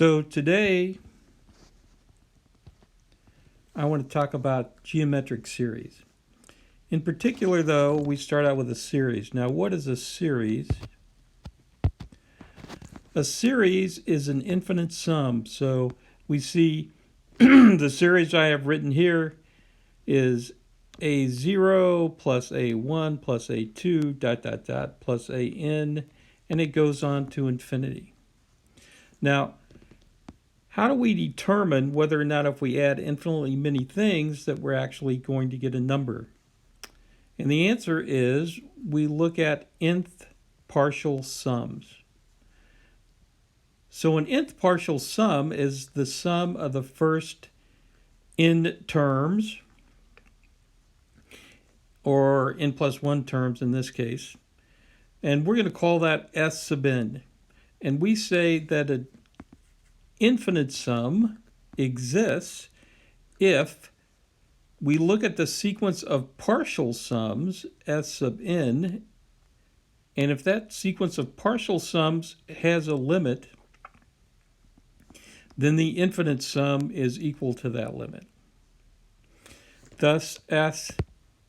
So today I want to talk about geometric series. In particular, though, we start out with a series. Now, what is a series? A series is an infinite sum. So we see the series I have written here is a0 plus a1 plus a2 dot dot dot plus an, and it goes on to infinity. Now, how do we determine whether or not if we add infinitely many things that we're actually going to get a number? And the answer is we look at nth partial sums. So an nth partial sum is the sum of the first n terms, or n plus 1 terms in this case. And we're going to call that S sub n. And we say that an infinite sum exists if we look at the sequence of partial sums, S sub n, and if that sequence of partial sums has a limit, then the infinite sum is equal to that limit. Thus, S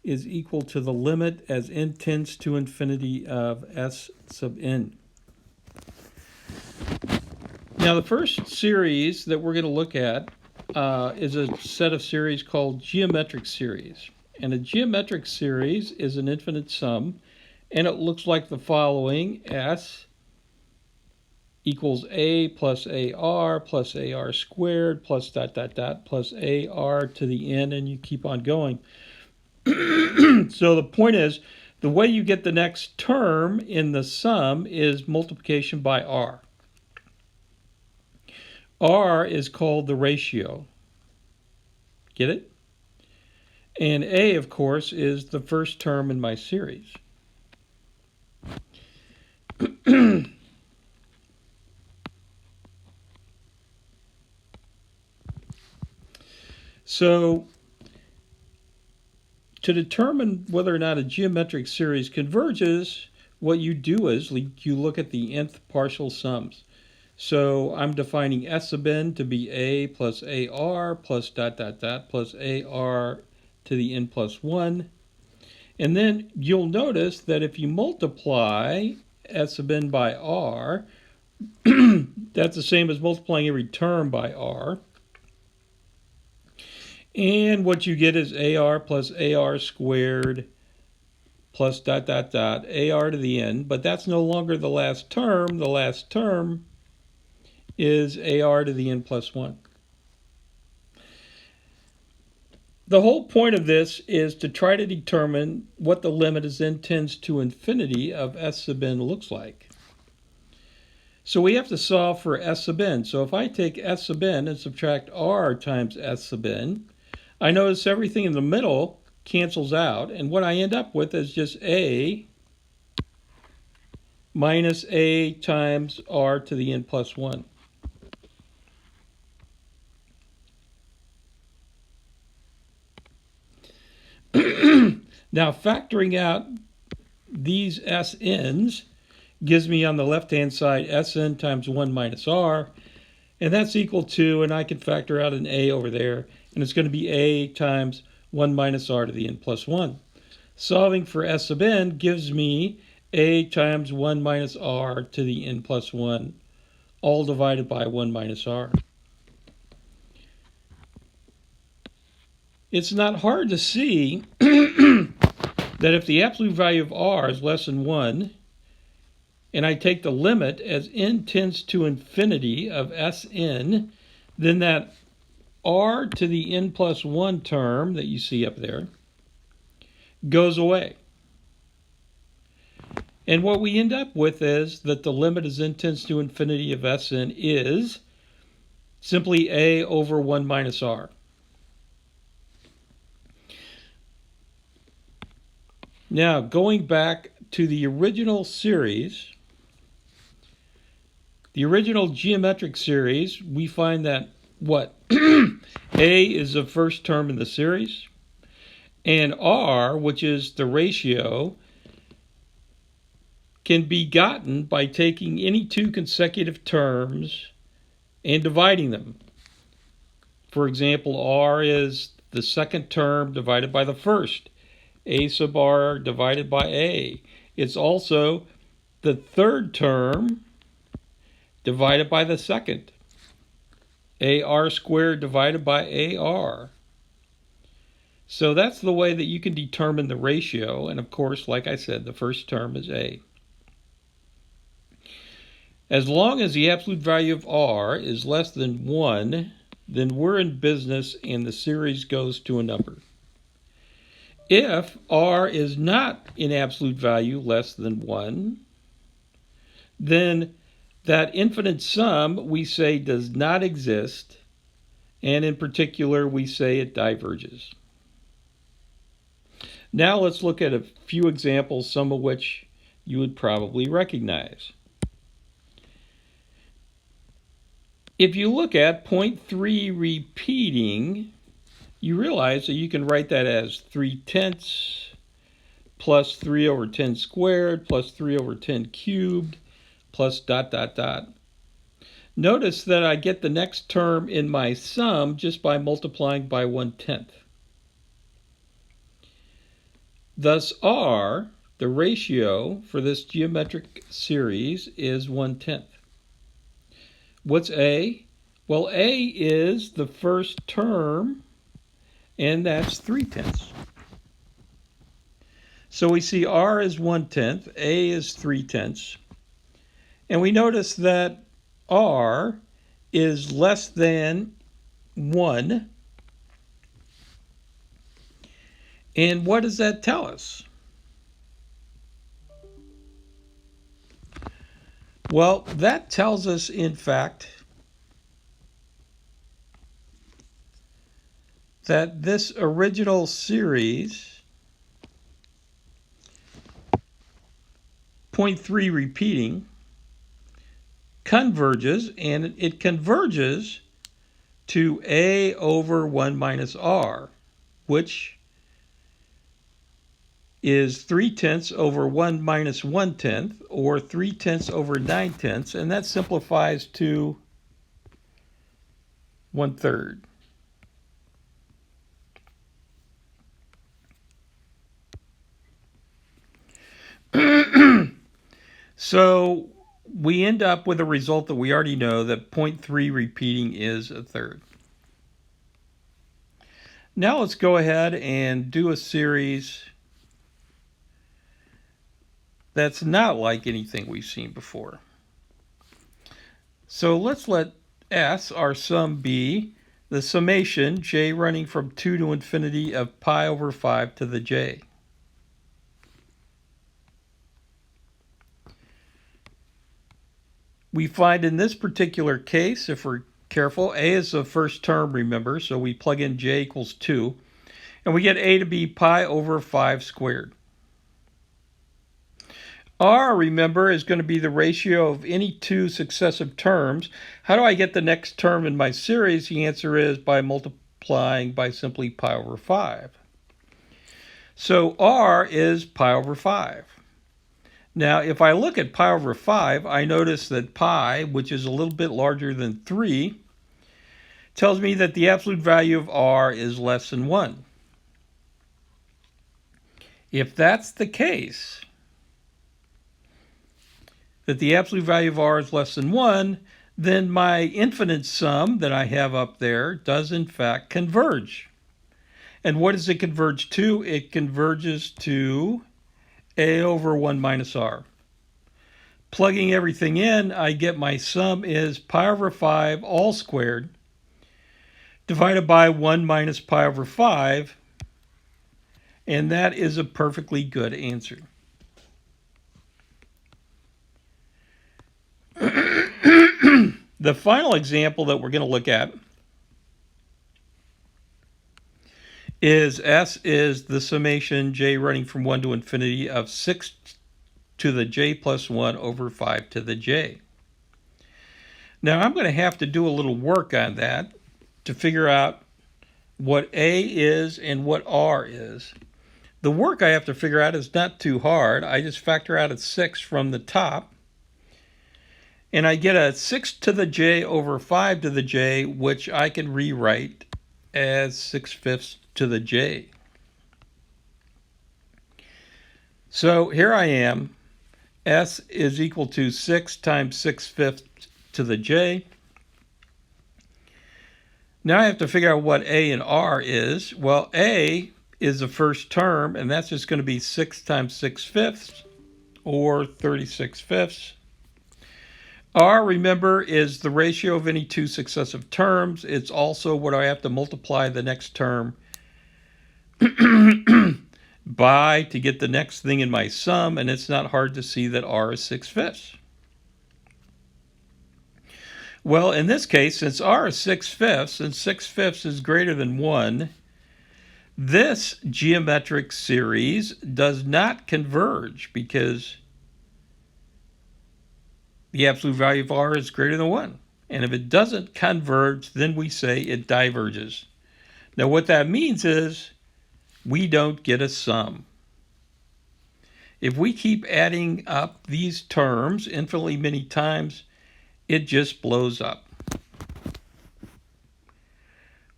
is equal to the limit as n tends to infinity of S sub n. Now, the first series that we're going to look at is a set of series called geometric series. And a geometric series is an infinite sum, and it looks like the following. S equals a plus ar squared plus dot dot dot plus ar to the n, and you keep on going. So the point is, the way you get the next term in the sum is multiplication by r. R is called the ratio. Get it? And A, of course, is the first term in my series. So, to determine whether or not a geometric series converges, what you do is you look at the nth partial sums. So I'm defining S sub n to be a plus ar plus dot dot dot plus ar to the n plus 1. And then you'll notice that if you multiply S sub n by r, that's the same as multiplying every term by r. And what you get is ar plus ar squared plus dot dot dot ar to the n. But that's no longer the last term. The last term is ar to the n plus 1. The whole point of this is to try to determine what the limit as n tends to infinity of S sub n looks like. So we have to solve for S sub n. So if I take S sub n and subtract r times S sub n, I notice everything in the middle cancels out, and what I end up with is just a minus a times r to the n plus 1. Now, factoring out these Sn's gives me on the left-hand side Sn times 1 minus r, and that's equal to, and I can factor out an a over there, and it's going to be a times 1 minus r to the n plus 1. Solving for S sub n gives me a times 1 minus r to the n plus 1, all divided by 1 minus r. It's not hard to see that if the absolute value of r is less than 1, and I take the limit as n tends to infinity of Sn, then that r to the n plus 1 term that you see up there goes away. And what we end up with is that the limit as n tends to infinity of Sn is simply a over 1 minus r. Now, going back to the original series, the original geometric series, we find that what? A is the first term in the series, and r, which is the ratio, can be gotten by taking any two consecutive terms and dividing them. For example, r is the second term divided by the first. A sub r divided by a. It's also the third term divided by the second. AR squared divided by AR. So that's the way that you can determine the ratio. And of course, like I said, the first term is A. As long as the absolute value of R is less than 1, then we're in business and the series goes to a number. If R is not in absolute value less than 1, then that infinite sum we say does not exist, and in particular we say it diverges. Now let's look at a few examples, some of which you would probably recognize. If you look at 0.3 repeating, you realize that you can write that as 3/10 plus 3 over 10 squared plus 3 over 10 cubed plus dot dot dot. Notice that I get the next term in my sum just by multiplying by 1/10. Thus R, the ratio for this geometric series, is 1/10. What's A? Well, A is the first term, and that's 3/10. So we see R is 1/10, A is 3/10, and we notice that R is less than 1. And what does that tell us? Well, that tells us, in fact, that this original series, 0.3 repeating, converges, and it converges to A over 1 minus R, which is 3/10 over 1 minus 1/10, or 3/10 over 9/10, and that simplifies to 1/3. So we end up with a result that we already know, that 0.3 repeating is 1/3. Now let's go ahead and do a series that's not like anything we've seen before. So let's let S, our sum, be the summation, j running from 2 to infinity, of pi over 5 to the j. We find in this particular case, if we're careful, A is the first term, remember, so we plug in j equals 2, and we get A to be pi over 5 squared. R, remember, is going to be the ratio of any two successive terms. How do I get the next term in my series? The answer is by multiplying by simply pi over 5. So R is pi over 5. Now, if I look at pi over 5, I notice that pi, which is a little bit larger than 3, tells me that the absolute value of R is less than 1. If that's the case, that the absolute value of R is less than 1, then my infinite sum that I have up there does in fact converge. And what does it converge to? It converges to A over 1 minus R. Plugging everything in, I get my sum is pi over 5 all squared divided by 1 minus pi over 5, and that is a perfectly good answer. The final example that we're going to look at is S is the summation, j running from 1 to infinity, of 6 to the j plus 1 over 5 to the j. Now I'm going to have to do a little work on that to figure out what A is and what R is. The work I have to figure out is not too hard. I just factor out at 6 from the top. And I get a 6 to the j over 5 to the j, which I can rewrite as 6/5 to the j. So here I am. S is equal to 6 times 6/5 to the j. Now I have to figure out what A and R is. Well, A is the first term, and that's just going to be 6 times 6/5, or 36/5. R, remember, is the ratio of any two successive terms. It's also what I have to multiply the next term by to get the next thing in my sum, and it's not hard to see that R is 6/5. Well, in this case, since R is 6/5 and 6/5 is greater than 1, this geometric series does not converge because the absolute value of R is greater than 1. And if it doesn't converge, then we say it diverges. Now, what that means is we don't get a sum. If we keep adding up these terms infinitely many times, it just blows up.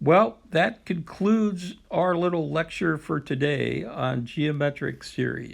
Well, that concludes our little lecture for today on geometric series.